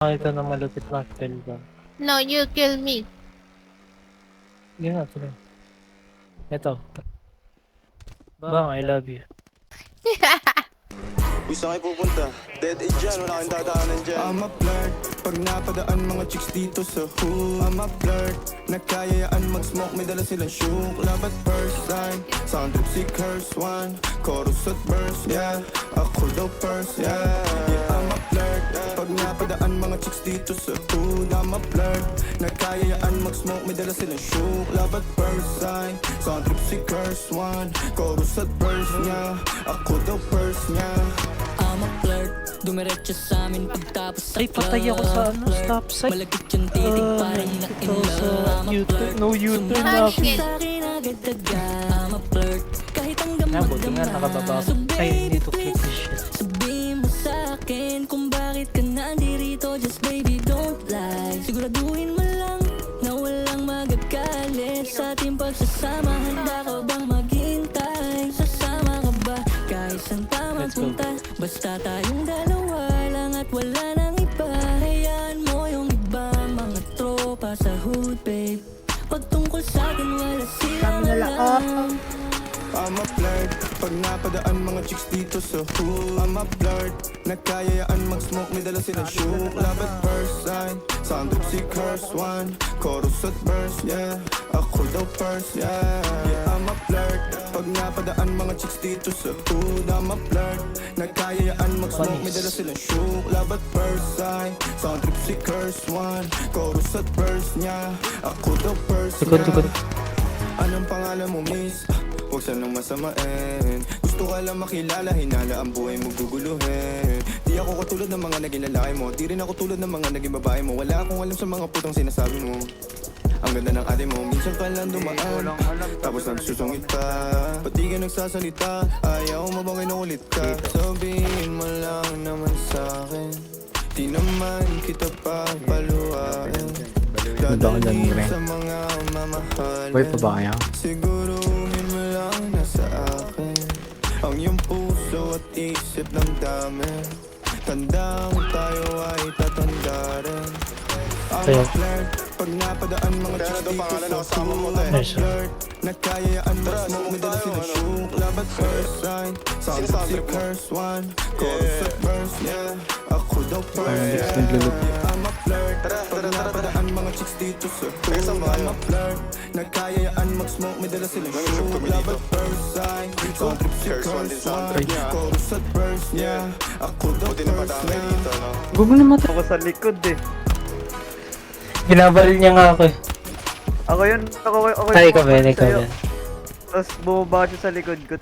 Ito na malupit na spell ba? No, you kill me. Sige nga, sige. Ito. Bang, I love you. Uy, saan kayo pupunta? Dead end dyan, wala kang dadaanan dyan. I'm a flirt, pag napadaan mga chicks dito sa hood. I'm a flirt, nagkayayaan mag-smoke, may dala silang shook. Love at first time, sound trip si curse one. Chorus at verse, yeah, ako daw first, yeah. I'm a flirt, pag napadaan mga chicks dito sa hood. I'm a flirt, nagkayayaan mag-smoke, may dala silang shook. Love at first time, sound trip si curse one. Chorus at verse, yeah, ako daw first, yeah. I'm a flirt, dumiretso sa amin pagtapos sa Ay, patay ako sa ano, stop sign. Malagkit yung titig parang na in love. I'm a flirt, No U-turn na Ay, ako. shit. sa akin agad-agad. I'm a flirt, kahit hanggang Nga, buti nga nakababa ako. Ay, need to keep this shit. sabihin mo sa akin kung bakit ka nandirito. Just baby don't lie, siguraduhin mo lang na walang magagalit sa ating pagsasama. Handa ka bang maghintay? Sasama ka ba kahit saan pa Let's go. magpunta? Basta tayong dalawa lang at wala nang iba. Hayaan mo yung iba, mga tropa sa hood, babe. Pag tungkol sa'kin, wala silang alam. I'm a flirt, pag napadaan mga chicks dito sa hood. I'm a flirt, nagkayayaan mag-smoke, may dala silang shook. Love at first sign, sound trip si curse one. Chorus at verse, yeah, ako daw first, yeah. I'm a flirt, pag napadaan mga chicks dito sa hood. I'm a flirt, nagkayayaan mag-smoke, may dala silang shook. Love at first sign, sound trip si curse one. Chorus at verse, yeah, ako daw first, Tukod. yeah. Anong pangalan mo, miss? Huwag sanang masamain. Gusto ka lang makilala, hinala ang buhay mo guguluhin. Di ako katulad ng mga naging lalaki mo, di rin ako tulad ng mga naging babae mo. Wala akong alam sa mga putang sinasabi mo. Ang ganda ng ate mo, minsan ka lang dumaan, tapos nagsusungit pa. Ba't di ka nagsasalita? Ayaw mo bang kinukulit ka? Sabihin mo lang naman sa'kin, di naman kita papaluhain. Dadalhin sa mga mamahalin. Wait pa ba kaya? Siguruhin mo lang na sa akin ang iyong puso at isip ng dami. Tandang tayo ay tatanda rin. I'm a flirt, pag napadaan mga chicks dito sa hood. I'm a flirt, nagkayayaan mag-smoke, may dala silang shook. Love at first sign, sound trip si curse one. Chorus at verse, yeah, ako daw first, yeah. I'm a flirt, pag napadaan mga chicks dito sa hood. I'm a flirt, nagkayayaan mag-smoke, may dala silang shook. Love at first sign, sound trip si curse one. Chorus at verse, yeah, ako daw first, yeah. Google na mata. Ako sa likod eh. Binabaril niya nga ako eh. Ako yun, ako Ay, ikaw ba? pumunta Ikaw sa'yo. ba? Tapos bumaba siya sa likod ko.